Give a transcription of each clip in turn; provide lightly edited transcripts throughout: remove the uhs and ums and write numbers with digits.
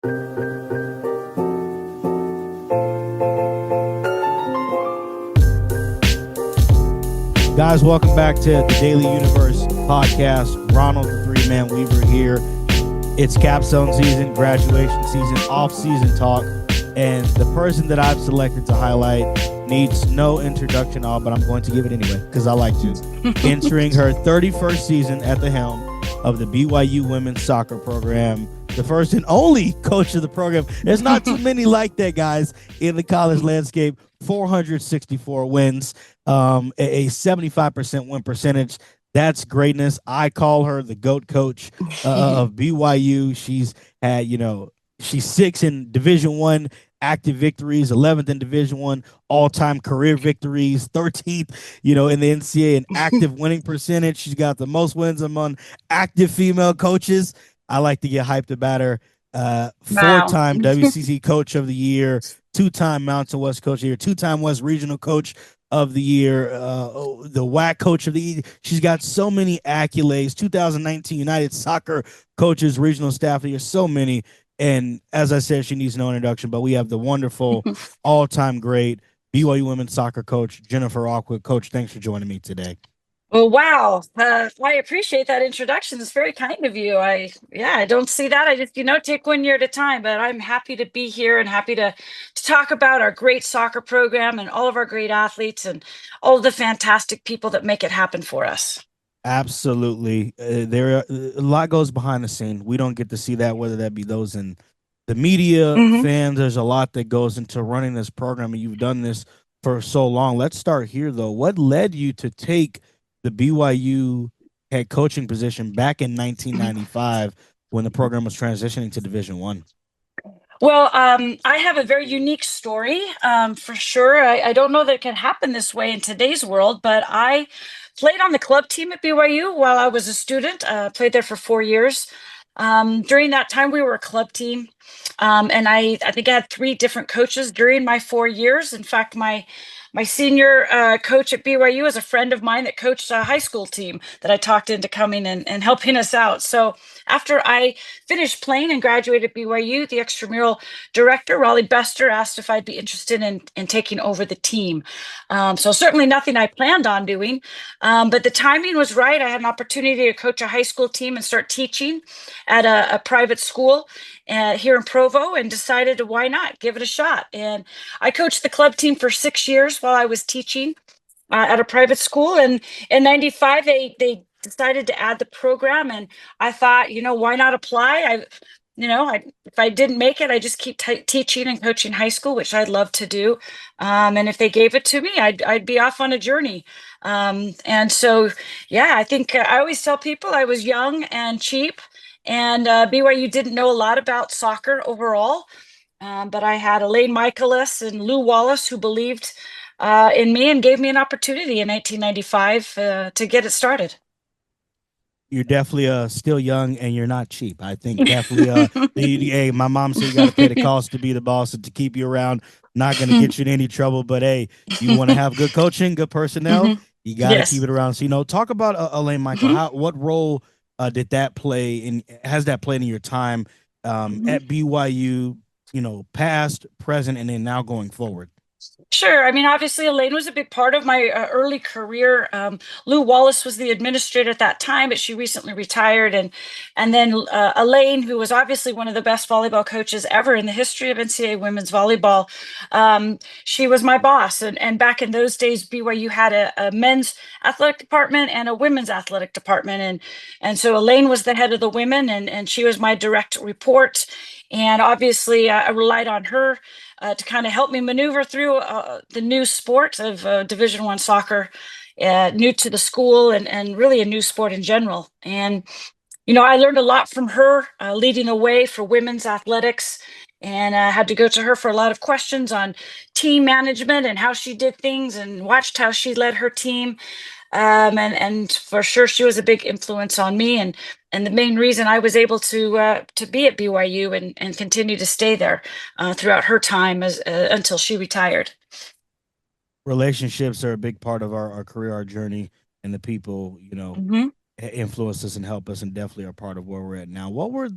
Guys, welcome back to the Daily Universe podcast. Ronald, the three-man Weaver here. It's capstone season, graduation season, off-season talk, and the person that I've selected to highlight needs no introduction, but I'm going to give it anyway because I like to. Entering her 31st season at the helm of the BYU women's soccer program, the first and only coach of the program. There's not too many like that, guys, in the college landscape. 464 wins, a 75% win percentage. That's greatness. I call her the GOAT coach of BYU. She's had, she's 6th in Division I active victories, 11th in Division I all-time career victories, 13th, in the NCAA in active winning percentage. She's got the most wins among active female coaches. I like to get hyped about her. Four-time WCC Coach of the Year, 2-time Mountain West Coach of the Year, 2-time West Regional Coach of the Year, the WAC Coach of the Year. She's got so many accolades. 2019 United Soccer Coaches Regional Staff of the Year, so many. And as I said, she needs no introduction, but we have the wonderful, all-time great BYU women's soccer coach, Jennifer Rockwood. Coach, thanks for joining me today. Well, wow. I appreciate that introduction. It's very kind of you. I don't see that. I just, take one year at a time, but I'm happy to be here and happy to talk about our great soccer program and all of our great athletes and all of the fantastic people that make it happen for us. Absolutely. A lot goes behind the scene. We don't get to see that, whether that be those in the media, fans. There's a lot that goes into running this program, and you've done this for so long. Let's start here, though. What led you to take the BYU head coaching position back in 1995 when the program was transitioning to Division I? Well, I have a very unique story, for sure. I don't know that it can happen this way in today's world, but I played on the club team at BYU while I was a student. Played there for 4 years. During that time, we were a club team, and I think I had 3 different coaches during my 4 years. In fact, my senior coach at BYU is a friend of mine that coached a high school team that I talked into coming and helping us out. So after I finished playing and graduated at BYU, the extramural director, Raleigh Bester, asked if I'd be interested in taking over the team. So certainly nothing I planned on doing, but the timing was right. I had an opportunity to coach a high school team and start teaching at a private school here in Provo, and decided to, why not give it a shot. And I coached the club team for 6 years while I was teaching at a private school. And in 95, they decided to add the program. And I thought, why not apply? If I didn't make it, I just keep teaching and coaching high school, which I'd love to do. And if they gave it to me, I'd be off on a journey. And so, I think I always tell people I was young and cheap, and BYU didn't know a lot about soccer overall. But I had Elaine Michaelis and Lou Wallace who believed in me and gave me an opportunity in 1995 to get it started. You're definitely still young, and you're not cheap. I think definitely hey, my mom said you got to pay the cost to be the boss and to keep you around. Not going to get you in any trouble, but hey, you want to have good coaching, good personnel, you got to keep it around. So, talk about Elaine Michael. What role did that play, and has that played in your time at BYU, past, present, and then now going forward? Sure. I mean, obviously, Elaine was a big part of my early career. Lou Wallace was the administrator at that time, but she recently retired. And then Elaine, who was obviously one of the best volleyball coaches ever in the history of NCAA women's volleyball, she was my boss. And back in those days, BYU had a men's athletic department and a women's athletic department. And so Elaine was the head of the women, and she was my direct report. And obviously, I relied on her to kind of help me maneuver through the new sport of Division I soccer, new to the school, and really a new sport in general. And, I learned a lot from her, leading the way for women's athletics. And I had to go to her for a lot of questions on team management and how she did things, and watched how she led her team. And for sure, she was a big influence on me, and the main reason I was able to be at BYU and continue to stay there throughout her time until she retired. Relationships are a big part of our career, our journey, and the people influence us and help us, and definitely are part of where we're at now. What were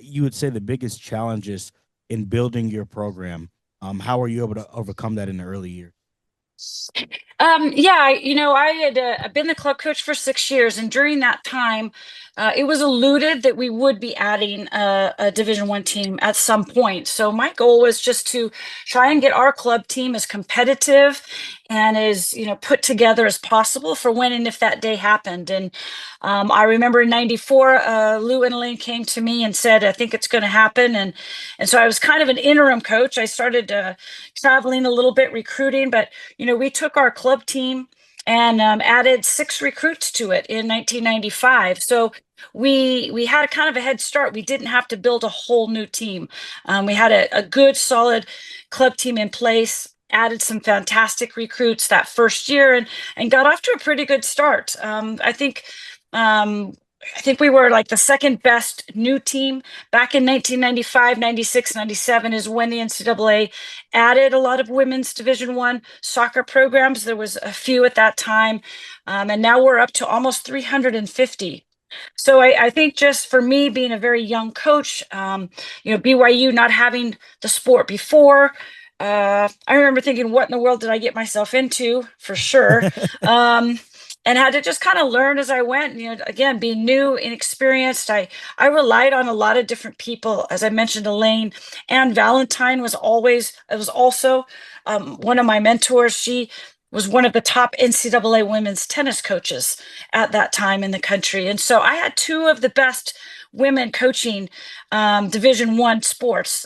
you would say the biggest challenges in building your program? How were you able to overcome that in the early years? Yeah, I had been the club coach for 6 years, and during that time, it was alluded that we would be adding a Division One team at some point. So my goal was just to try and get our club team as competitive and as put together as possible for when and if that day happened. And I remember in '94, Lou and Elaine came to me and said, "I think it's going to happen." And so I was kind of an interim coach. I started traveling a little bit, recruiting, but we took our club team and added 6 recruits to it in 1995. So we had a kind of a head start. We didn't have to build a whole new team. We had a good, solid club team in place. Added some fantastic recruits that first year and got off to a pretty good start. Um, I think we were like the second best new team back in 1995, 96, 97 is when the NCAA added a lot of women's Division One soccer programs. There was a few at that time, and now we're up to almost 350. So I think just for me being a very young coach, BYU not having the sport before, I remember thinking, what in the world did I get myself into, for sure. Um, and had to just kind of learn as I went. Again, being new, inexperienced, I relied on a lot of different people. As I mentioned, Elaine and Valentine was also one of my mentors. She was one of the top NCAA women's tennis coaches at that time in the country, and so I had two of the best women coaching Division One sports.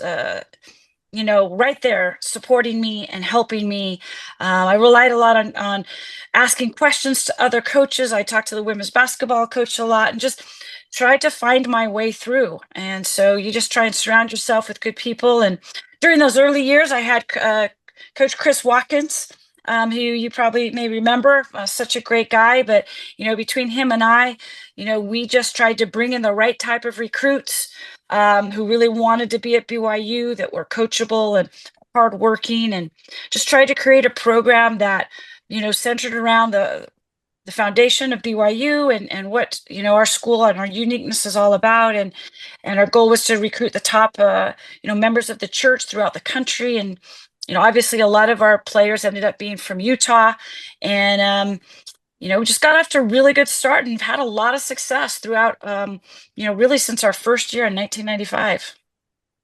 Right there supporting me and helping me. I relied a lot on asking questions to other coaches. I talked to the women's basketball coach a lot and just tried to find my way through. And so you just try and surround yourself with good people. And during those early years, I had Coach Chris Watkins, who you probably may remember, such a great guy. But, between him and I, we just tried to bring in the right type of recruits who really wanted to be at BYU, that were coachable and hardworking, and just tried to create a program that, centered around the foundation of BYU and what, our school and our uniqueness is all about. And our goal was to recruit the top, members of the church throughout the country. And, obviously a lot of our players ended up being from Utah. And, we just got off to a really good start and had a lot of success throughout, really since our first year in 1995.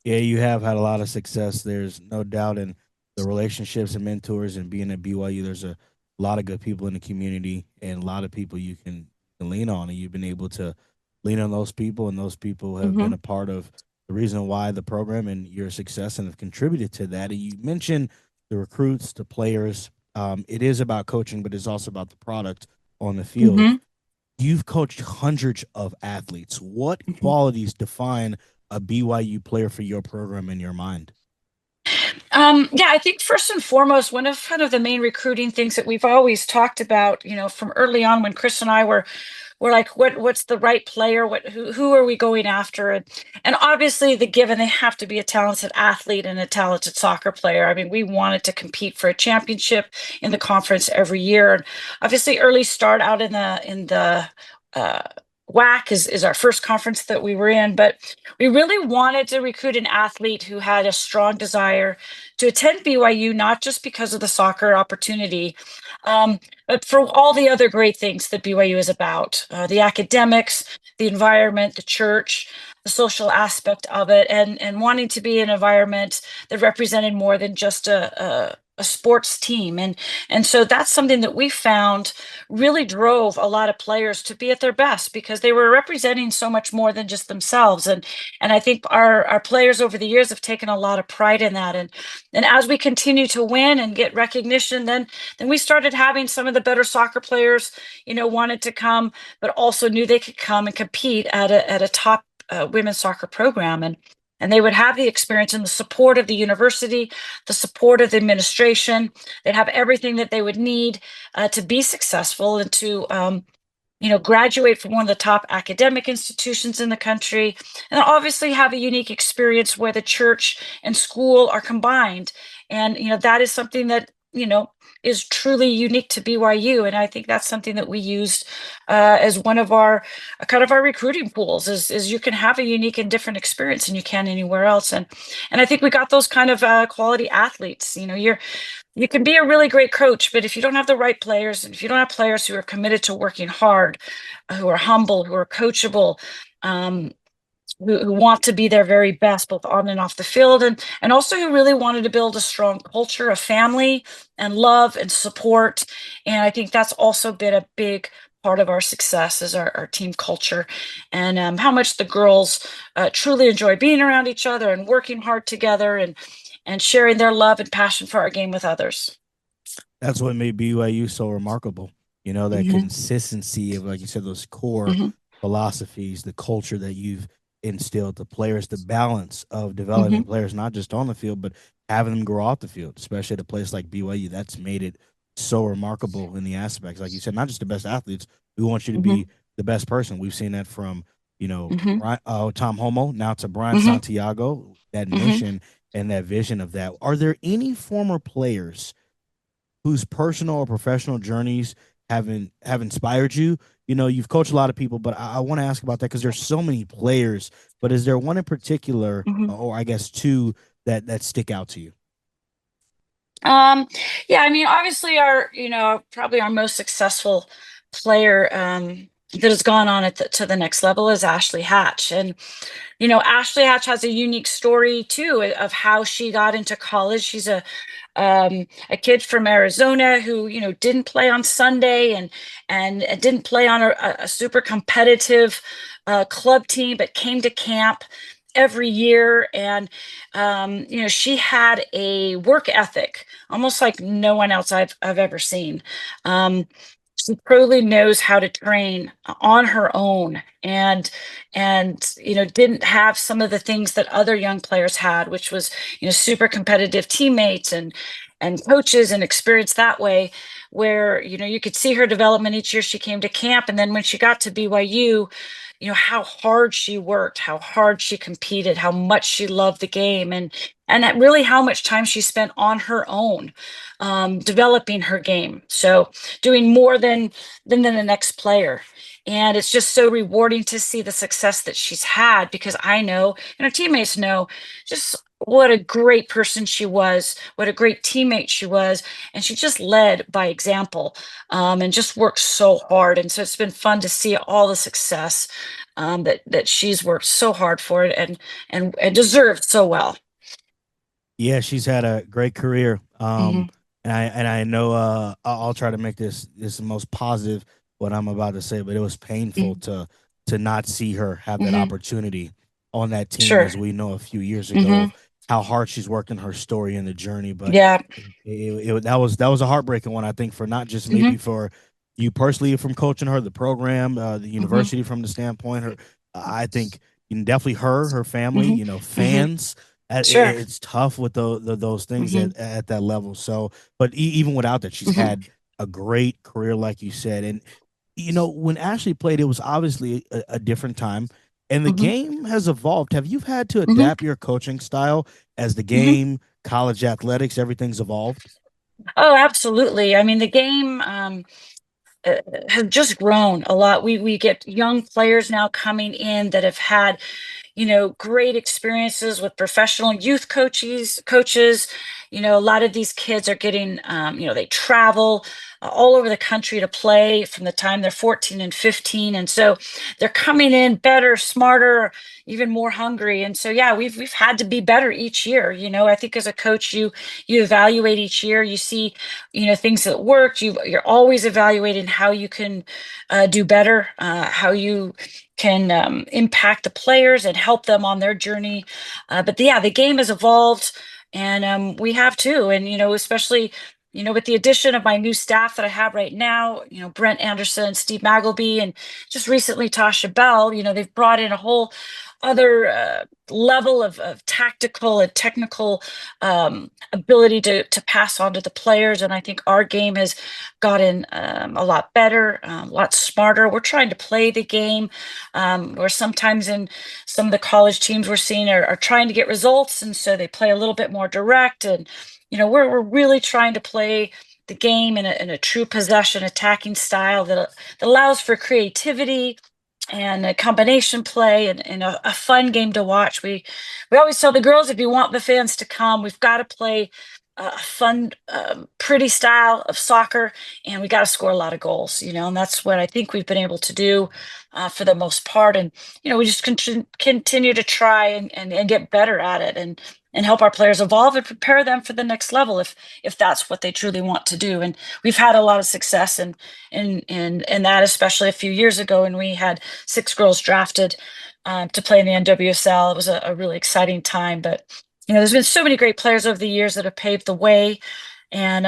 Yeah, you have had a lot of success. There's no doubt in the relationships and mentors and being at BYU. There's a lot of good people in the community and a lot of people you can lean on, and you've been able to lean on those people, and those people have been Hmm. a part of the reason why the program and your success and have contributed to that. And you mentioned the recruits, the players. It is about coaching, but it's also about the product on the field. Hmm. You've coached hundreds of athletes. What Hmm. qualities define a BYU player for your program in your mind? Yeah, I think first and foremost, one of kind of the main recruiting things that we've always talked about, from early on when Chris and I were like, what's the right player? Who are we going after? And obviously the given, they have to be a talented athlete and a talented soccer player. I mean, we wanted to compete for a championship in the conference every year. And obviously early start out in the uh WAC is our first conference that we were in, but we really wanted to recruit an athlete who had a strong desire to attend BYU, not just because of the soccer opportunity, but for all the other great things that BYU is about, the academics, the environment, the church, the social aspect of it, and wanting to be an environment that represented more than just a sports team. And so that's something that we found really drove a lot of players to be at their best, because they were representing so much more than just themselves. And I think our players over the years have taken a lot of pride in that. And as we continue to win and get recognition, then we started having some of the better soccer players, wanted to come, but also knew they could come and compete at a top women's soccer program. And they would have the experience and the support of the university, the support of the administration. They'd have everything that they would need to be successful and to graduate from one of the top academic institutions in the country, and obviously have a unique experience where the church and school are combined. And that is something that is truly unique to BYU. And I think that's something that we used as one of our kind of our recruiting pools is you can have a unique and different experience than you can anywhere else. And I think we got those kind of quality athletes. You can be a really great coach, but if you don't have the right players, and if you don't have players who are committed to working hard, who are humble, who are coachable, um, who want to be their very best, both on and off the field, and also who really wanted to build a strong culture of family and love and support. And I think that's also been a big part of our success is our team culture and how much the girls truly enjoy being around each other and working hard together and sharing their love and passion for our game with others. That's what made BYU so remarkable. You know, that Hmm. consistency of, like you said, those core Hmm. philosophies, the culture that you've instilled, the players, the balance of developing Hmm. players, not just on the field, but having them grow off the field, especially at a place like BYU. That's made it so remarkable in the aspects. Like you said, not just the best athletes, we want you to Hmm. be the best person. We've seen that from, Hmm. Tom Homo, now to Brian Hmm. Santiago, that Hmm. mission and that vision of that. Are there any former players whose personal or professional journeys have inspired you? You know, you've coached a lot of people, but I want to ask about that because there's so many players. But is there one in particular, Hmm. or I guess two that stick out to you? Um, yeah, I mean, obviously probably our most successful player that has gone on to the next level is Ashley Hatch. And Ashley Hatch has a unique story too of how she got into college. She's a kid from Arizona who didn't play on Sunday and didn't play on a super competitive club team, but came to camp every year. And she had a work ethic almost like no one else I've ever seen. Um, she truly knows how to train on her own and didn't have some of the things that other young players had, which was super competitive teammates and coaches and experience that way, where you could see her development each year she came to camp. And then when she got to BYU, how hard she worked, how hard she competed, how much she loved the game, and that really how much time she spent on her own, developing her game. So doing more than the next player. And it's just so rewarding to see the success that she's had, because I know and her teammates know just what a great person she was, what a great teammate she was. And she just led by example, and just worked so hard. And so it's been fun to see all the success that she's worked so hard for it and deserved so well. Yeah, she's had a great career. Hmm. And I know I'll try to make this the most positive what I'm about to say, but it was painful Hmm. to not see her have that Hmm. opportunity on that team, Sure. as we know a few years ago Hmm. of how hard she's worked in her story and the journey. But Yeah. that was a heartbreaking one, I think, for not just maybe Hmm. for you personally from coaching her, the program, the Hmm. university from the standpoint. I think definitely her family, Hmm. Hmm. fans. Sure. It's tough with those things Hmm. at that level. So, but even without that, she's Hmm. had a great career, like you said. And when Ashley played, it was obviously a different time, and the Hmm. game has evolved. Have you had to Hmm. adapt your coaching style as the Hmm. game, college athletics, everything's evolved? Oh, absolutely. I mean, the game uh, has just grown a lot. We get young players now coming in that have had great experiences with professional youth coaches. A lot of these kids are getting, they travel all over the country to play from the time they're 14 and 15. And so they're coming in better, smarter, even more hungry. And so, yeah, we've had to be better each year. I think as a coach, you evaluate each year, you see, things that worked. You're always evaluating how you can do better, how you can impact the players and help them on their journey. But yeah, the game has evolved, and we have too. And especially with the addition of my new staff that I have right now, Brent Anderson, Steve Magleby, and just recently Tasha Bell. They've brought in a whole other level of tactical and technical ability to pass on to the players. And I think our game has gotten a lot better, a lot smarter. We're trying to play the game, where sometimes in some of the college teams we're seeing are trying to get results, and so they play a little bit more direct. And we're really trying to play the game in a true possession attacking style that allows for creativity and a combination play and a fun game to watch. We always tell the girls, if you want the fans to come, we've got to play a fun, pretty style of soccer, and we got to score a lot of goals. And that's what I think we've been able to do for the most part. And we just continue to try and get better at it and help our players evolve and prepare them for the next level if that's what they truly want to do. And we've had a lot of success in that, especially a few years ago when we had 6 girls drafted to play in the NWSL. It was a really exciting time. But there's been so many great players over the years that have paved the way, and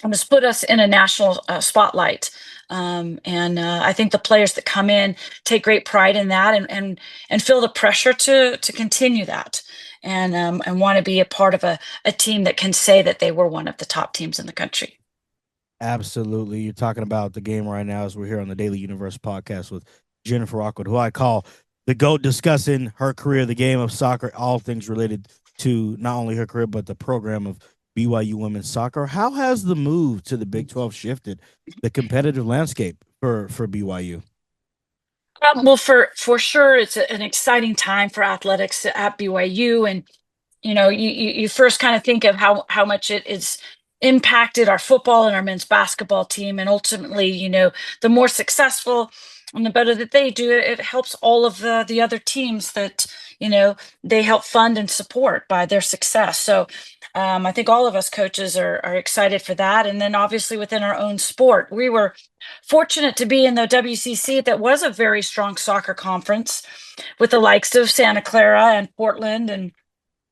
has put us in a national spotlight. And I think the players that come in take great pride in that and feel the pressure to continue that and want to be a part of a team that can say that they were one of the top teams in the country. Absolutely. You're talking about the game right now as we're here on the Daily Universe podcast with Jennifer Rockwood, who I call the GOAT, discussing her career, the game of soccer, all things related to not only her career, but the program of BYU women's soccer. How has the move to the Big 12 shifted the competitive landscape for BYU? Well, for sure, it's an exciting time for athletics at BYU. And you first kind of think of how much it is impacted our football and our men's basketball team, and ultimately, the more successful and the better that they do, it helps all of the other teams that they help fund and support by their success. So I think all of us coaches are excited for that. And then obviously within our own sport, we were fortunate to be in the WCC. That was a very strong soccer conference with the likes of Santa Clara and Portland and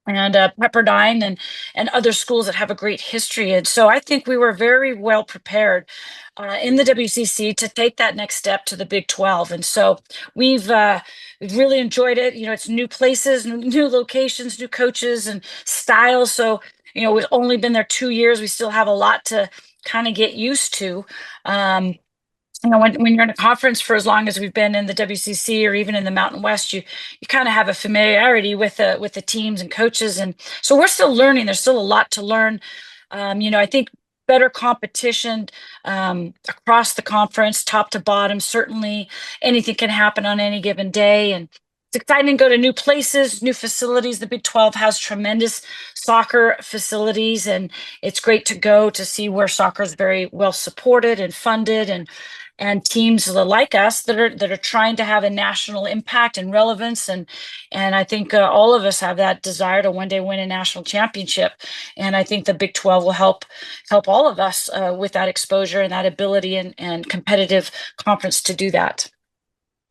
Pepperdine and other schools that have a great history. And so I think we were very well prepared in the WCC to take that next step to the Big 12. And so we've really enjoyed it. It's new places, new locations, new coaches and styles. So we've only been there 2 years. We still have a lot to kind of get used to. When you're in a conference for as long as we've been in the WCC or even in the Mountain West, you kind of have a familiarity with the teams and coaches, and so we're still learning. There's still a lot to learn. I think better competition across the conference, top to bottom. Certainly, anything can happen on any given day, and it's exciting to go to new places, new facilities. The Big 12 has tremendous soccer facilities, and it's great to go to see where soccer is very well supported and funded, and teams like us that are trying to have a national impact and relevance. And I think all of us have that desire to one day win a national championship. And I think the Big 12 will help all of us with that exposure and that ability and competitive conference to do that.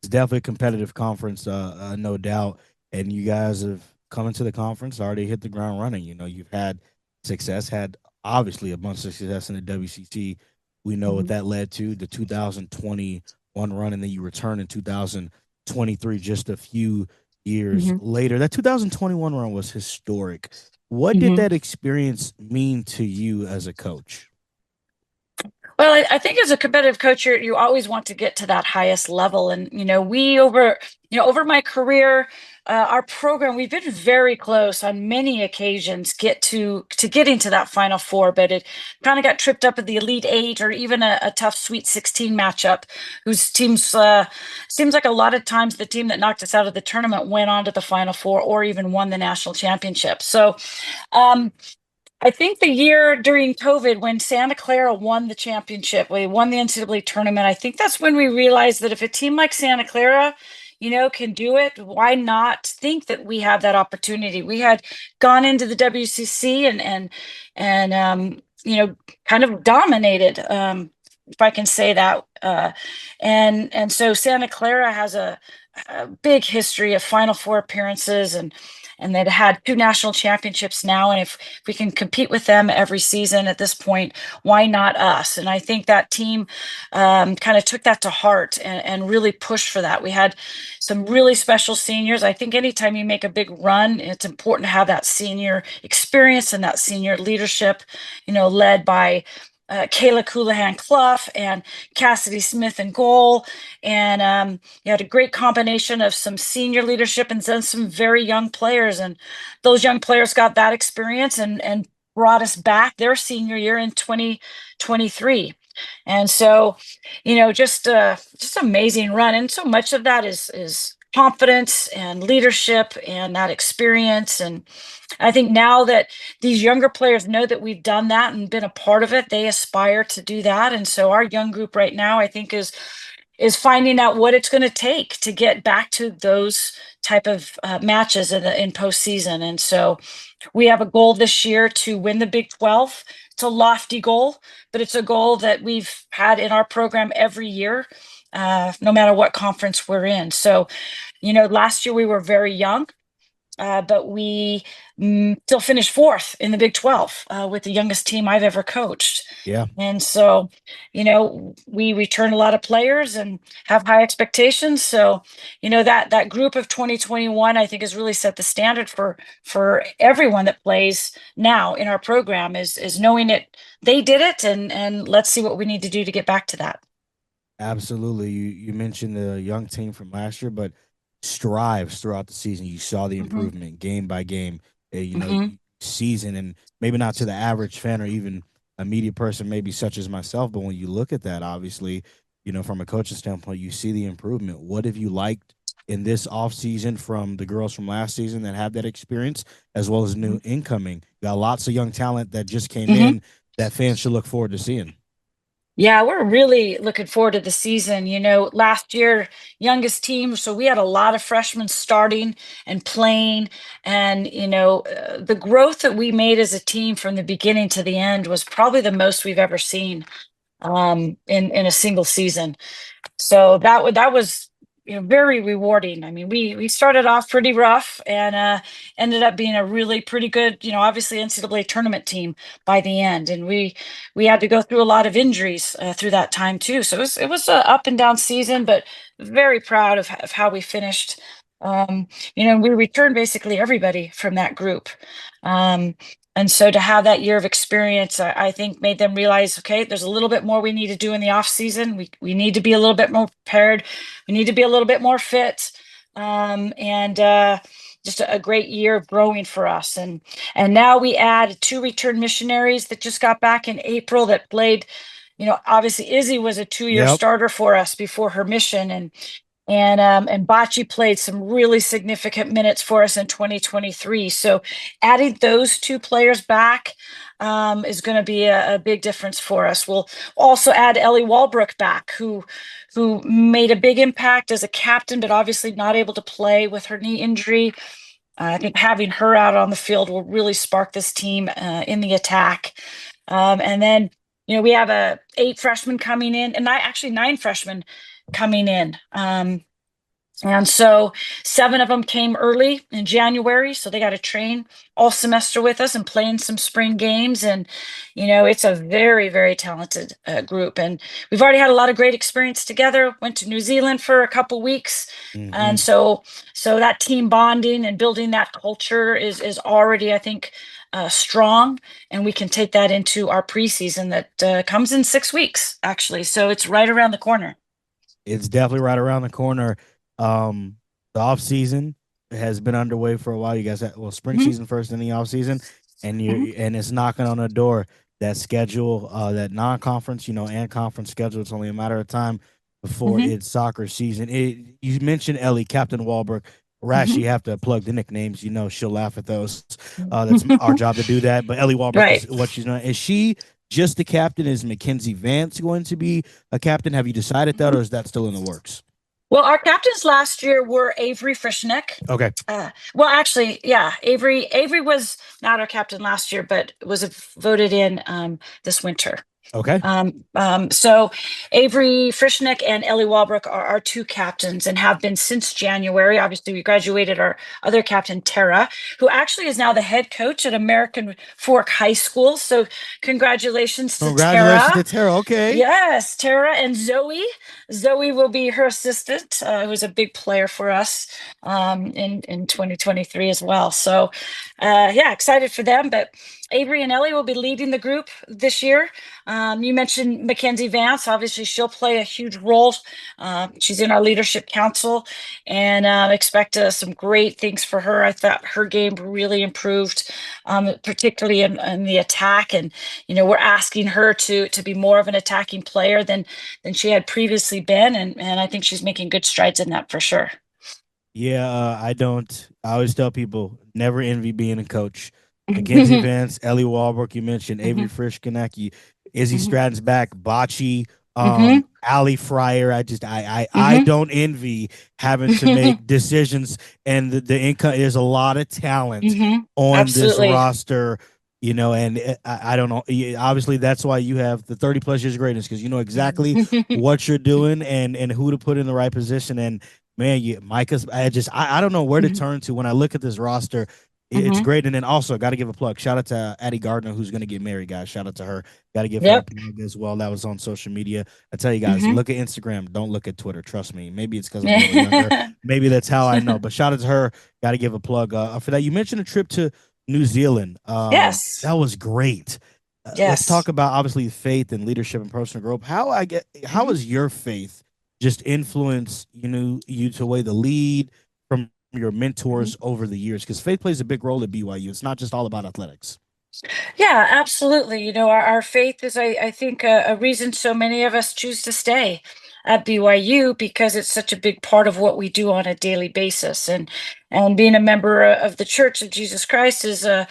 It's definitely a competitive conference, no doubt. And you guys have come into the conference, already hit the ground running. You've had success, had obviously a bunch of success in the WCC. We know what that led to, the 2021 run, and then you return in 2023, just a few years later. That 2021 run was historic. What did that experience mean to you as a coach? Well, I think as a competitive coach, you always want to get to that highest level. And, we over my career, our program, we've been very close on many occasions to getting to that Final Four, but it kind of got tripped up at the Elite Eight or even a tough Sweet 16 matchup, whose teams, seems like a lot of times the team that knocked us out of the tournament went on to the Final Four or even won the national championship. So, I think the year during COVID when Santa Clara won the championship, we won the NCAA tournament. I think that's when we realized that if a team like Santa Clara, can do it, why not think that we have that opportunity? We had gone into the WCC and kind of dominated, if I can say that. And so Santa Clara has a big history of Final Four appearances and and they'd had 2 national championships now. And if we can compete with them every season at this point, why not us? And I think that team kind of took that to heart and really pushed for that. We had some really special seniors. I think anytime you make a big run, it's important to have that senior experience and that senior leadership, led by Kayla Coulihan Clough and Cassidy Smith in goal. And you had a great combination of some senior leadership and then some very young players. And those young players got that experience and brought us back their senior year in 2023. And so, just amazing run. And so much of that is confidence and leadership and that experience. And I think now that these younger players know that we've done that and been a part of it, they aspire to do that. And so our young group right now, I think, is finding out what it's going to take to get back to those type of matches in postseason. And so we have a goal this year to win the Big 12. It's a lofty goal, but it's a goal that we've had in our program every year, no matter what conference we're in. So, last year we were very young. But we still finished 4th in the Big 12 with the youngest team I've ever coached. Yeah. And so, we return a lot of players and have high expectations. So, that group of 2021, I think, has really set the standard for everyone that plays now in our program is knowing it, they did it, and let's see what we need to do to get back to that. Absolutely. You mentioned the young team from last year, but strives throughout the season. You saw the improvement game by game, season, and maybe not to the average fan or even a media person, maybe such as myself. But when you look at that, obviously, from a coaching standpoint, you see the improvement. What have you liked in this offseason from the girls from last season that have that experience, as well as new incoming? You got lots of young talent that just came in that fans should look forward to seeing. Yeah, we're really looking forward to the season. Last year, youngest team, so we had a lot of freshmen starting and playing. And, the growth that we made as a team from the beginning to the end was probably the most we've ever seen in a single season. So that was very rewarding. I mean, we started off pretty rough and ended up being a really pretty good, obviously NCAA tournament team by the end. And we had to go through a lot of injuries through that time too. So it was a up and down season, but very proud of how we finished. We returned basically everybody from that group. And so to have that year of experience, I think made them realize, okay, there's a little bit more we need to do in the off season. We need to be a little bit more prepared. We need to be a little bit more fit. And just a great year of growing for us. And now we add 2 return missionaries that just got back in April that played, obviously Izzy was a 2-year starter for us before her mission. And Bocce played some really significant minutes for us in 2023. So adding those 2 players back is going to be a big difference for us. We'll also add Ellie Walbrook back, who made a big impact as a captain, but obviously not able to play with her knee injury. I think having her out on the field will really spark this team in the attack. And then, we have 8 freshmen coming in, and actually 9 freshmen coming in. And so 7 of them came early in January, so they got to train all semester with us and play in some spring games. And, it's a very, very talented group. And we've already had a lot of great experience together, went to New Zealand for a couple weeks. And so that team bonding and building that culture is already, I think, strong. And we can take that into our preseason that comes in 6 weeks, actually. So it's right around the corner. It's definitely right around the corner. The off season has been underway for a while. You guys had spring season first, and the off season, and and it's knocking on the door. That schedule, that non-conference, and conference schedule. It's only a matter of time before it's soccer season. You mentioned Ellie, Captain Walbrook. Rash, you have to plug the nicknames. She'll laugh at those. That's our job to do that. But Ellie Walbrook is what she's doing. Is she just the captain? Is Mackenzie Vance going to be a captain? Have you decided that, or is that still in the works? Well, our captains last year were Avery Frischneck. Okay. Well, actually, yeah, Avery was not our captain last year, but was voted in this winter. Okay. So Avery Frischnick and Ellie Walbrook are our two captains and have been since January. Obviously, we graduated our other captain, Tara, who actually is now the head coach at American Fork High School. So congratulations to Congratulations to Tara. Tara. Okay. Yes, Tara and Zoe. Zoe will be her assistant, who was a big player for us in 2023 as well. So, yeah, excited for them. But Avery and Ellie will be leading the group this year. You mentioned Mackenzie Vance. Obviously, she'll play a huge role. She's in our leadership council, and expect some great things for her. I thought her game really improved, particularly in the attack. And we're asking her to be more of an attacking player than she had previously been, and I think she's making good strides in that for sure. Yeah, I don't. I always tell people never envy being a coach. Mackenzie Vance, Ellie Walbrook, you mentioned Avery Mhm, Frischkanecki, Izzy mhm, Stratton's back, Bocce, mhm, Ali Fryer. I mhm, don't envy having to make decisions, and the income. There's a lot of talent mhm. on this Absolutely. roster, and I don't know. Obviously, that's why you have the 30 plus years of greatness because you know exactly what you're doing and who to put in the right position. And man, Micah's. I don't know where to Mhm, turn to when I look at this roster. It's mhm. great, and then also got to give a plug. Shout out to Addie Gardner, who's going to get married, guys. Shout out to her. Got to give her a Yep. plug as well. That was on social media. I tell you guys, Mhm. look at Instagram. Don't look at Twitter. Trust me. Maybe it's because I'm a little younger. Maybe that's how I know. But shout out to her. Got to give a plug for that. You mentioned a trip to New Zealand. Yes. That was great. Let's talk Yes. about obviously faith and leadership and personal growth. How Mhm, has your faith just influenced you to way the lead from your mhm. mentors over the years? Because faith plays a big role at BYU. It's not just all about athletics. Yeah, absolutely. Our faith is, I think, a reason so many of us choose to stay at BYU because it's such a big part of what we do on a daily basis. And being a member of the Church of Jesus Christ is a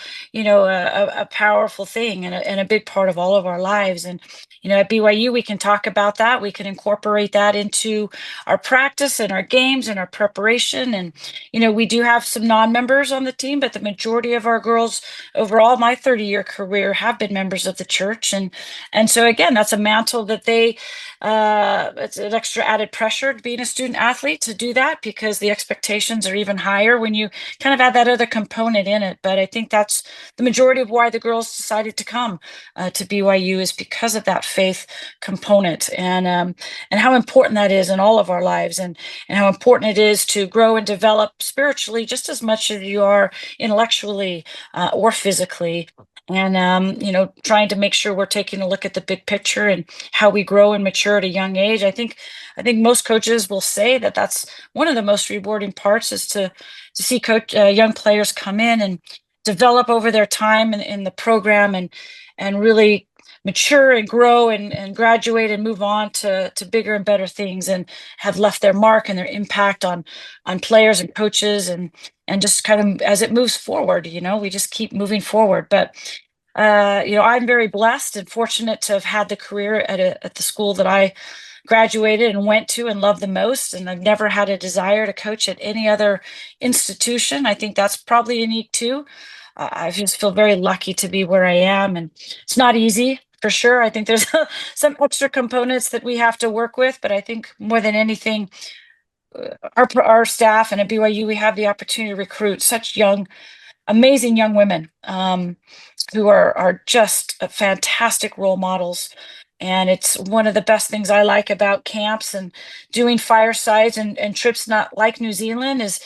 powerful thing and a big part of all of our lives. And at BYU, we can talk about that. We can incorporate that into our practice and our games and our preparation. And we do have some non-members on the team, but the majority of our girls overall my 30-year career have been members of the church. And so again, that's a mantle that they it's an extra added pressure to being a student athlete to do that because the expectations are even higher when you kind of add that other component in it. But I think that's the majority of why the girls decided to come to BYU is because of that faith component and how important that is in all of our lives and how important it is to grow and develop spiritually just as much as you are intellectually or physically. And trying to make sure we're taking a look at the big picture and how we grow and mature at a young age. I think most coaches will say that that's one of the most rewarding parts is to see young players come in and develop over their time in the program and really mature and grow and graduate and move on to bigger and better things and have left their mark and their impact on players and coaches and just kind of as it moves forward, we just keep moving forward. But I'm very blessed and fortunate to have had the career at the school that I graduated and went to and loved the most. And I've never had a desire to coach at any other institution. I think that's probably unique too. I just feel very lucky to be where I am, and it's not easy for sure. I think there's some extra components that we have to work with, but I think more than anything, our staff and at BYU, we have the opportunity to recruit such amazing young women who are just fantastic role models. And it's one of the best things I like about camps and doing firesides and trips not like New Zealand is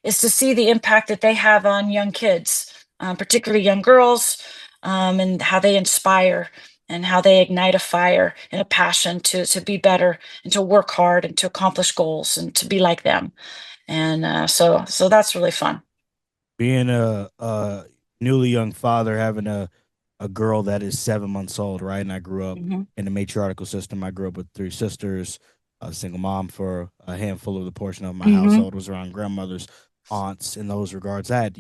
to see the impact that they have on young kids, particularly young girls, and how they inspire and how they ignite a fire and a passion to be better and to work hard and to accomplish goals and to be like them. And so that's really fun. Being a newly young father, having a girl that is 7 months old, right? And I grew up Hmm. in the matriarchal system. I grew up with three sisters, a single mom for a handful of the portion of my Hmm. household was around grandmothers, aunts in those regards. I had,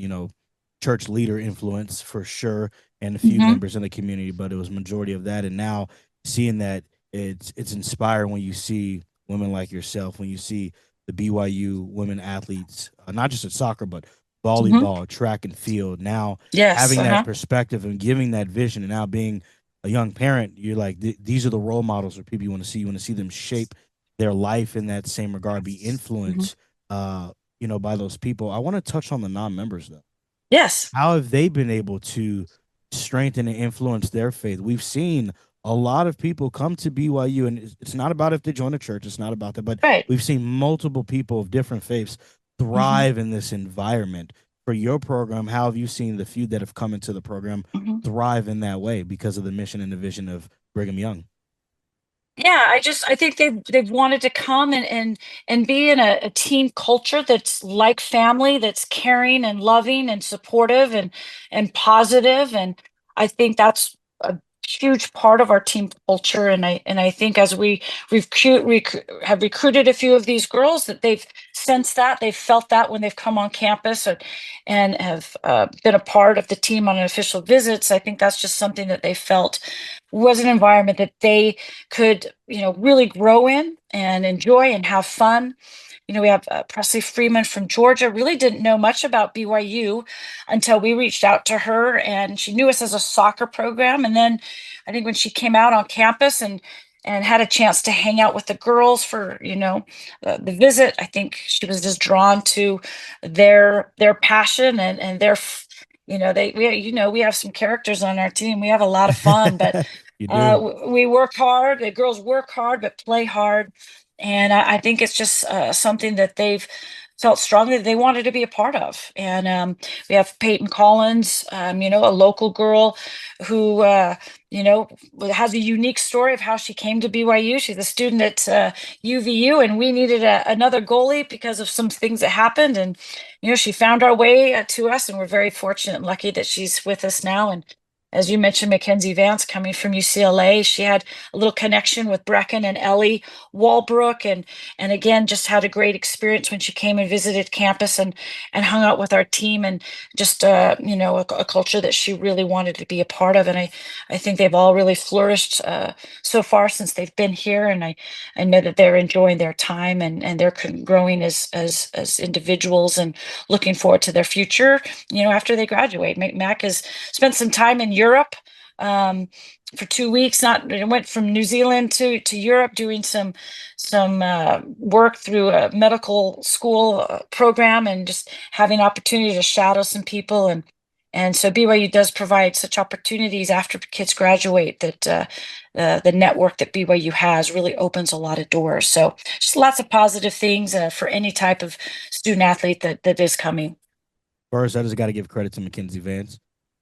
church leader influence for sure and a few Hmm. members in the community, but it was majority of that. And now seeing that it's inspiring when you see women like yourself, when you see the BYU women athletes, not just at soccer, but Hmm. volleyball, track and field. Now Yes. having that Uh-huh. perspective and giving that vision, and now being a young parent, you're like, these are the role models or people you want to see. You want to see them shape their life in that same regard, be Mhm. influenced, uh, by those people. I want to touch on the non-members though. Yes. How have they been able to strengthen and influence their faith? We've seen a lot of people come to BYU, and it's not about if they join a church, it's not about that, but Right. we've seen multiple people of different faiths Hmm. thrive in this environment. For your program, how have you seen the few that have come into the program Hmm. thrive in that way because of the mission and the vision of Brigham Young? Yeah, I think they've wanted to come and be in a team culture that's like family, that's caring and loving and supportive and positive. And I think that's a huge part of our team culture. And I think as we have recruited a few of these girls, that they've sensed that, they've felt that when they've come on campus and have been a part of the team on official visits. I think that's just something that they felt was an environment that they could, really grow in and enjoy and have fun. We have Presley Freeman from Georgia, really didn't know much about BYU until we reached out to her, and she knew us as a soccer program. And then I think when she came out on campus and had a chance to hang out with the girls for, the visit, I think she was just drawn to their passion and we have some characters on our team. We have a lot of fun, but You do. we work hard. The girls work hard, but play hard. And I think it's just something that they've felt strongly that they wanted to be a part of. And we have Peyton Collins, a local girl who, has a unique story of how she came to BYU. She's a student at UVU, and we needed another goalie because of some things that happened. And, she found our way to us, and we're very fortunate and lucky that she's with us now. And as you mentioned, Mackenzie Vance coming from UCLA, she had a little connection with Brecken and Ellie Walbrook, and again, just had a great experience when she came and visited campus and hung out with our team, and just a culture that she really wanted to be a part of. And I think they've all really flourished so far since they've been here, and I know that they're enjoying their time and they're growing as individuals and looking forward to their future. After they graduate, Mac has spent some time in Europe for 2 weeks. Not went from New Zealand to Europe, doing some work through a medical school program, and just having opportunity to shadow some people. And so BYU does provide such opportunities after kids graduate, that the network that BYU has really opens a lot of doors. So just lots of positive things for any type of student athlete that is coming. First, I just got to give credit to Mackenzie Vance.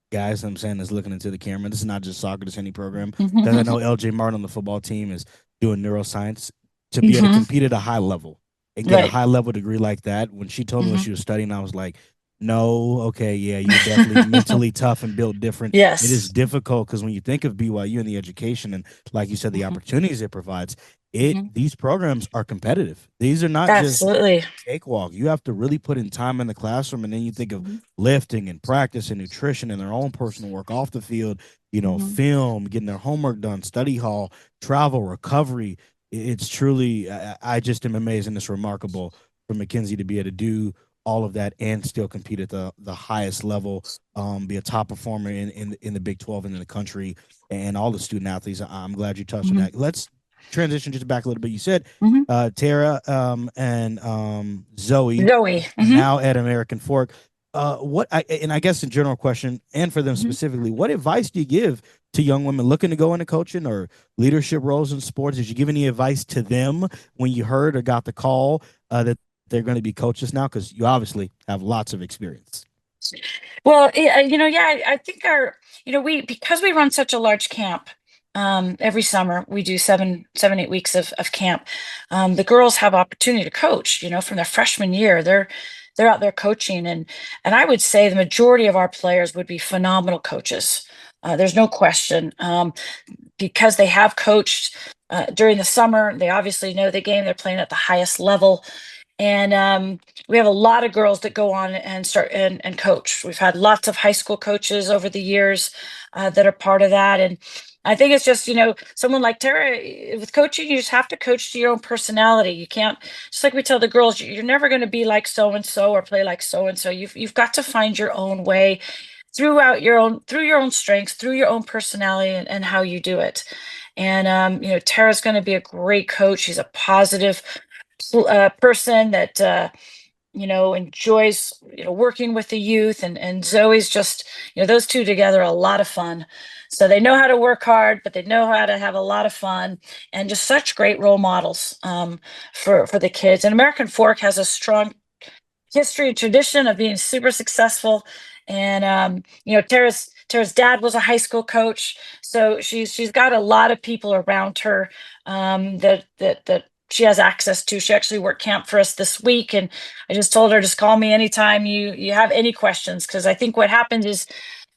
Guys, I'm saying, is looking into the camera. This is not just soccer, this is any program. That I know LJ Martin on the football team is doing neuroscience to be able to Hmm. compete at a high level and get a Right. high level degree like that. When she told me what Hmm. she was studying, I was like, no, okay, yeah, you're definitely mentally tough and built different. It is Yes. difficult because when you think of BYU and the education and, like you said, the Hmm. opportunities it provides, Hmm. these programs are competitive. These are not just Absolutely. cakewalk. You have to really put in time in the classroom, and then you think of Hmm. lifting and practice and nutrition and their own personal work off the field. Hmm. Film, getting their homework done, study hall, travel, recovery. It's truly, I just am amazed, and it's remarkable for Mackenzie to be able to do all of that and still compete at the highest level, be a top performer in the Big 12 and in the country, and all the student athletes. I'm glad you touched on Hmm. that. Let's transition just back a little bit. You said Hmm. Tara and Zoe Zoe. are Hmm. now at American Fork. And I guess in general question, and for them Hmm. specifically, what advice do you give to young women looking to go into coaching or leadership roles in sports? Did you give any advice to them when you heard or got the call that they're going to be coaches now? Because you obviously have lots of experience. Well, yeah, I think because we run such a large camp, every summer we do 8 weeks of camp. The girls have opportunity to coach, from their freshman year. They're out there coaching, and I would say the majority of our players would be phenomenal coaches. There's no question, because they have coached during the summer. They obviously know the game. They're playing at the highest level. And we have a lot of girls that go on and start and coach. We've had lots of high school coaches over the years that are part of that. And I think it's just, someone like Tara, with coaching, you just have to coach to your own personality. You can't, just like we tell the girls, you're never going to be like so and so or play like so and so. You've got to find your own way through your own strengths, through your own personality, and how you do it. And Tara's going to be a great coach. She's a positive person that enjoys working with the youth, and Zoe's just those two together are a lot of fun. So they know how to work hard, but they know how to have a lot of fun, and just such great role models for the kids. And American Fork has a strong history and tradition of being super successful. And Tara's dad was a high school coach, so she's got a lot of people around her that she has access to. She actually worked camp for us this week, and I just told her, just call me anytime you have any questions, because I think what happens is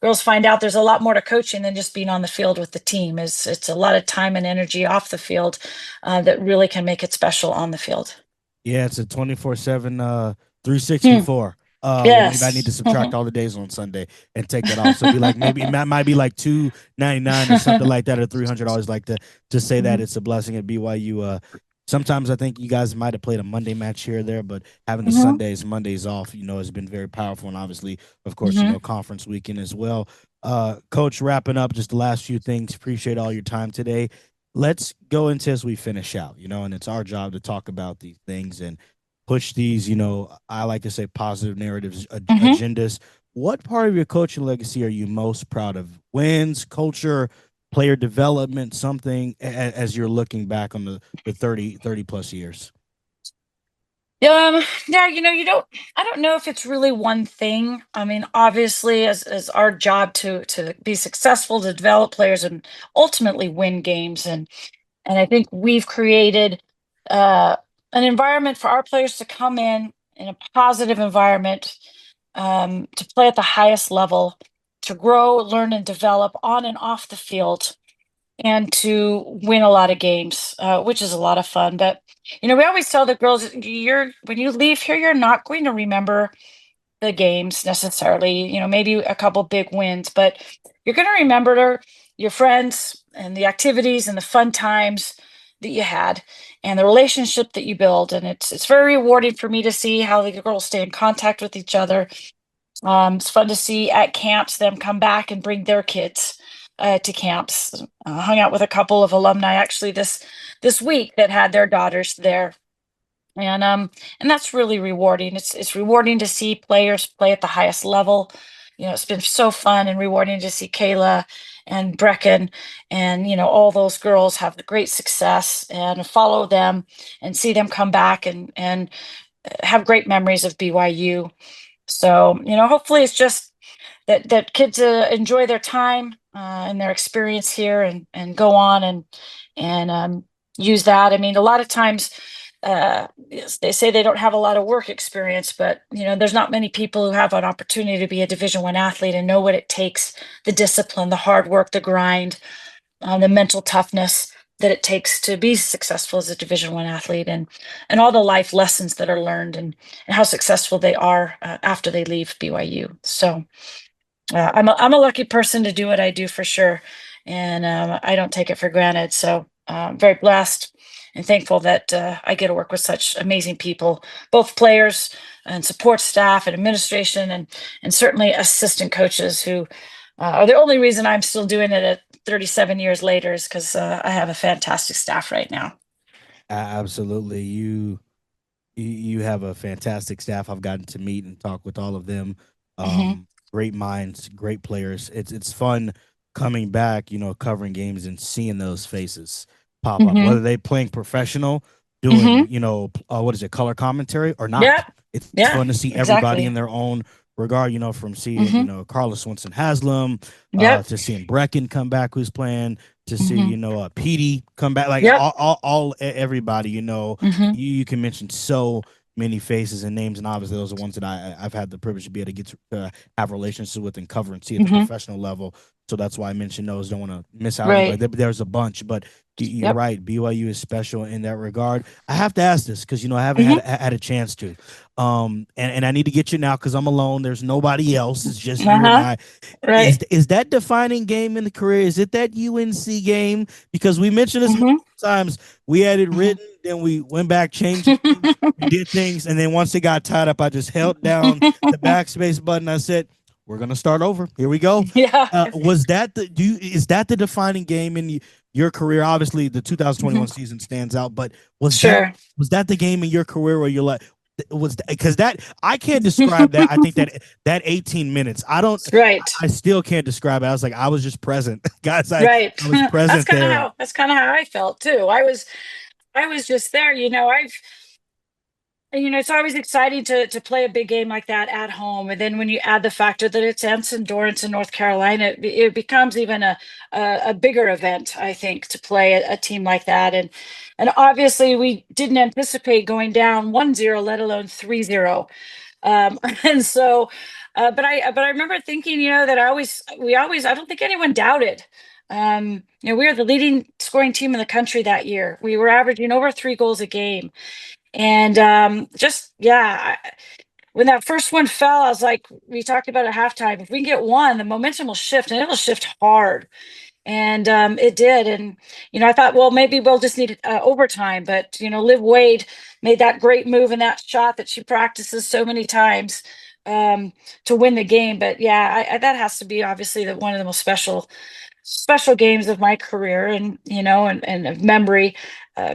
girls find out there's a lot more to coaching than just being on the field with the team. It's a lot of time and energy off the field that really can make it special on the field. Yeah, it's a 24/7, Hmm. 364. Well, maybe I need to Yes. subtract all the days on Sunday and take that off. So it'd be like, maybe it might be like 299 or something like that, or $300. Like to say that Mhm. it's a blessing at BYU. Sometimes I think you guys might have played a Monday match here or there, but having the Mhm. Mondays off, has been very powerful. And obviously, of course, Mhm. conference weekend as well. Coach, wrapping up just the last few things. Appreciate all your time today. Let's go into as we finish out, and it's our job to talk about these things and push these, I like to say positive narratives, Mhm. agendas. What part of your coaching legacy are you most proud of? Wins, culture, player development, something as you're looking back on the 30 plus years? Yeah, I don't know if it's really one thing. I mean, obviously, as our job to be successful, to develop players and ultimately win games. And I think we've created uh, an environment for our players to come in a positive environment, to play at the highest level, to grow, learn, and develop on and off the field, and to win a lot of games, which is a lot of fun. But we always tell the girls, you're when you leave here, you're not going to remember the games necessarily. Maybe a couple big wins, but you're going to remember your friends and the activities and the fun times that you had, and the relationship that you build. And it's very rewarding for me to see how the girls stay in contact with each other. It's fun to see at camps them come back and bring their kids to camps. Hung out with a couple of alumni actually this week that had their daughters there, and that's really rewarding. It's rewarding to see players play at the highest level. It's been so fun and rewarding to see Kayla and Brecken and all those girls have great success, and follow them and see them come back and have great memories of BYU. So, hopefully it's just that kids enjoy their time and their experience here, and go on and use that. I mean, a lot of times yes, they say they don't have a lot of work experience, but there's not many people who have an opportunity to be a Division I athlete and know what it takes, the discipline, the hard work, the grind, the mental toughness that it takes to be successful as a Division I athlete, and all the life lessons that are learned, and how successful they are after they leave BYU. So I'm a lucky person to do what I do for sure, and I don't take it for granted. So I'm very blessed and thankful that I get to work with such amazing people, both players and support staff and administration, and certainly assistant coaches who are the only reason I'm still doing it at 37 years later, is because I have a fantastic staff right now. Absolutely. You have a fantastic staff. I've gotten to meet and talk with all of them. Hmm. Great minds, great players. It's fun coming back, covering games and seeing those faces pop up, Hmm. whether they playing professional, Hmm. doing what is it, color commentary or not. Yep. It's Yeah. fun to see everybody Exactly. in their own regard. From seeing Hmm. Carlos Winston Haslam, Yep. to seeing Brecken come back who's playing, to see Hmm. Petey come back, like Yep. everybody. Hmm. You can mention so many faces and names, and obviously those are ones that I've had the privilege to be able to get to have relationships with and cover and see at the Hmm. professional level. So that's why I mentioned those. Don't want to miss out on anybody. Right. There's a bunch, but you're Yep. right. BYU is special in that regard. I have to ask this because I haven't Hmm. had a chance to, and I need to get you now because I'm alone. There's nobody else. It's just you and Uh-huh. I. Is Right. is that defining game in the career? Is it that UNC game? Because we mentioned this Hmm. multiple times. We had it Hmm. written, then we went back, changed things, we did things, and then once it got tied up, I just held down the backspace button. I said, we're gonna start over. Here we go. Yeah, Was that the do you, is that the defining game in your career? Obviously, the 2021 mhm, season stands out, but was that sure. was that the game in your career where you're like was because that I can't describe that. I think that 18 minutes. Right. I still can't describe it. I was like I was just present, guys. Right. I was present there. That's kind of how I felt too. I was just there. It's always exciting to play a big game like that at home, and then when you add the factor that it's Anson Dorrance in North Carolina, it becomes even a bigger event, I think, to play a team like that. And obviously, we didn't anticipate going down 1-0, let alone 3-0. And so, but I remember thinking, that I don't think anyone doubted. We were the leading scoring team in the country that year. We were averaging over 3 goals a game. And just, yeah, when that first one fell, I was like, we talked about at halftime, if we can get one, the momentum will shift and it'll shift hard. And it did. And, I thought, well, maybe we'll just need overtime. But, Liv Wade made that great move and that shot that she practices so many times to win the game. But yeah, that has to be obviously one of the most special games of my career, and of memory,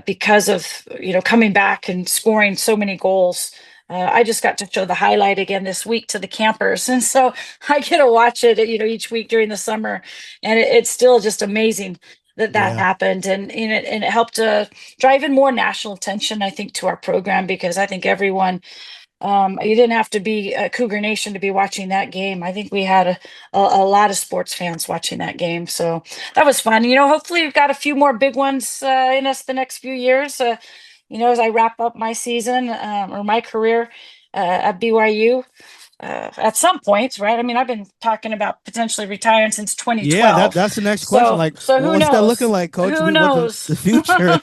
because of coming back and scoring so many goals. I just got to show the highlight again this week to the campers, and so I get to watch it each week during the summer, and it's still just amazing that Yeah. happened. And it helped to drive in more national attention, I think, to our program, because I think everyone, you didn't have to be a Cougar Nation to be watching that game. I think we had a lot of sports fans watching that game. So that was fun. Hopefully we've got a few more big ones in us the next few years, as I wrap up my season, or my career at BYU. At some points, right? I mean, I've been talking about potentially retiring since Yeah, 2012. that's the next question. So, Like, so well, who what's that looking knows? like, Coach? Who What's knows? the future?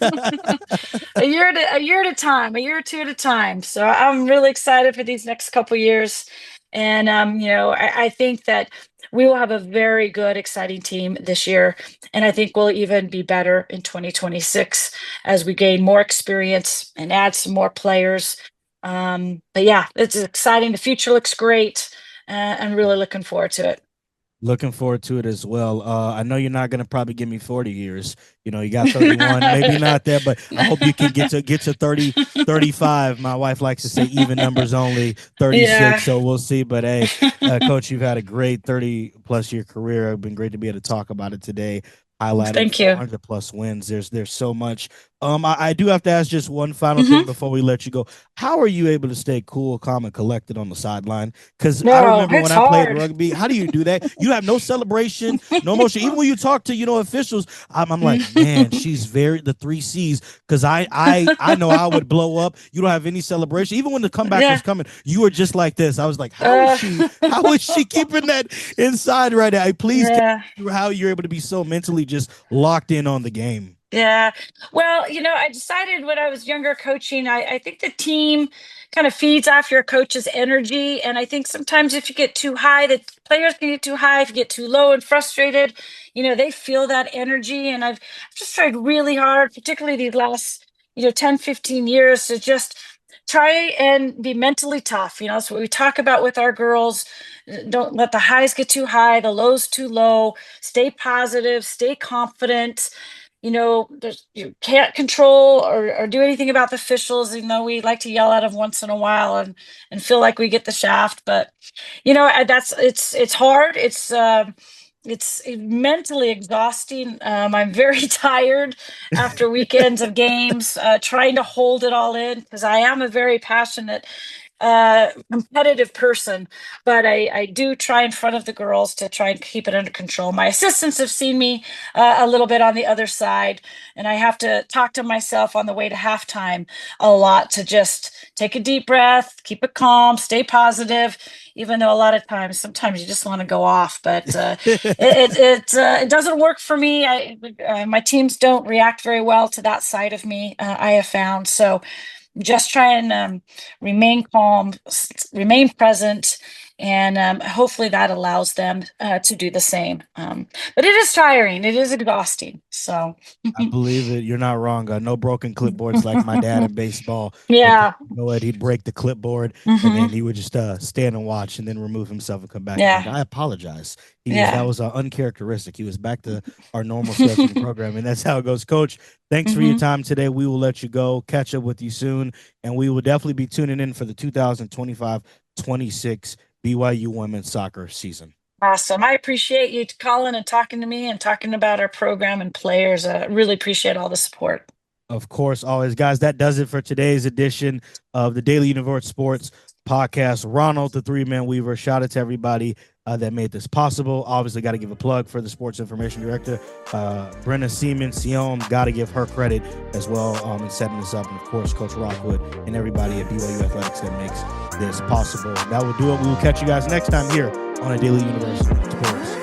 A year at a time, a year or two at a time. So I'm really excited for these next couple years. And I think that we will have a very good, exciting team this year. And I think we'll even be better in 2026 as we gain more experience and add some more players. But yeah, it's exciting. The future looks great. I'm really looking forward to it. Looking forward to it as well. I know you're not gonna probably give me 40 years. You got 31, maybe not that, but I hope you can get to 30, 35. My wife likes to say even numbers only, Yeah. 36. So we'll see. But hey, Coach, you've had a great 30 plus year career. It's been great to be able to talk about it today. Highlighting Thank you. 400 plus wins. There's so much. I do have to ask just one final thing Hmm. before we let you go. How are you able to stay cool, calm, and collected on the sideline? Because I No, remember it's when I played hard. rugby. How do you do that? You have no celebration, no emotion. Even when you talk to officials, I'm like, man, she's very the three C's. Because I know I would blow up. You don't have any celebration. Even when the comeback was Yeah. coming, you were just like this. I was like, Uh, How is she keeping that inside right now? Please tell yeah. me how you're able to be so mentally just locked in on the game. Yeah. Well, I decided when I was younger coaching, I think the team kind of feeds off your coach's energy. And I think sometimes if you get too high, the players can get too high. If you get too low and frustrated, they feel that energy. And I've just tried really hard, particularly these last, 10, 15 years, to just try and be mentally tough. That's what we talk about with our girls. Don't let the highs get too high, the lows too low. Stay positive, stay confident. You can't control or do anything about the officials, even though we like to yell at them once in a while and feel like we get the shaft. But it's hard. It's mentally exhausting. I'm very tired after weekends of games, trying to hold it all in, because I am a very passionate, competitive person, but I do try in front of the girls to try and keep it under control. My assistants have seen me a little bit on the other side, and I have to talk to myself on the way to halftime a lot to just take a deep breath, keep it calm, stay positive, even though a lot of times, sometimes you just want to go off, but it doesn't work for me. My teams don't react very well to that side of me, I have found. So just try and remain calm, remain present, And hopefully that allows them to do the same. But it is tiring. It is exhausting. So I believe it. You're not wrong. No broken clipboards like my dad in baseball. yeah. He'd break the clipboard and then he would just stand and watch and then remove himself and come back. And Yeah. like, I apologize. Yeah. That was uncharacteristic. He was back to our normal scheduling program, and that's how it goes. Coach, thanks for your time today. We will let you go. Catch up with you soon, and we will definitely be tuning in for the 2025-26 BYU women's soccer season. Awesome. I appreciate you calling and talking to me and talking about our program and players. Really appreciate all the support. Of course, always, guys. That does it for today's edition of the Daily Universe Sports Podcast. Ronald, the three-man weaver. Shout out to everybody that made this possible. Obviously, got to give a plug for the sports information director, Brenna Sion. Got to give her credit as well in setting this up, and of course, Coach Rockwood and everybody at BYU Athletics that makes this possible. That will do it. We will catch you guys next time here on a Daily Universe Sports.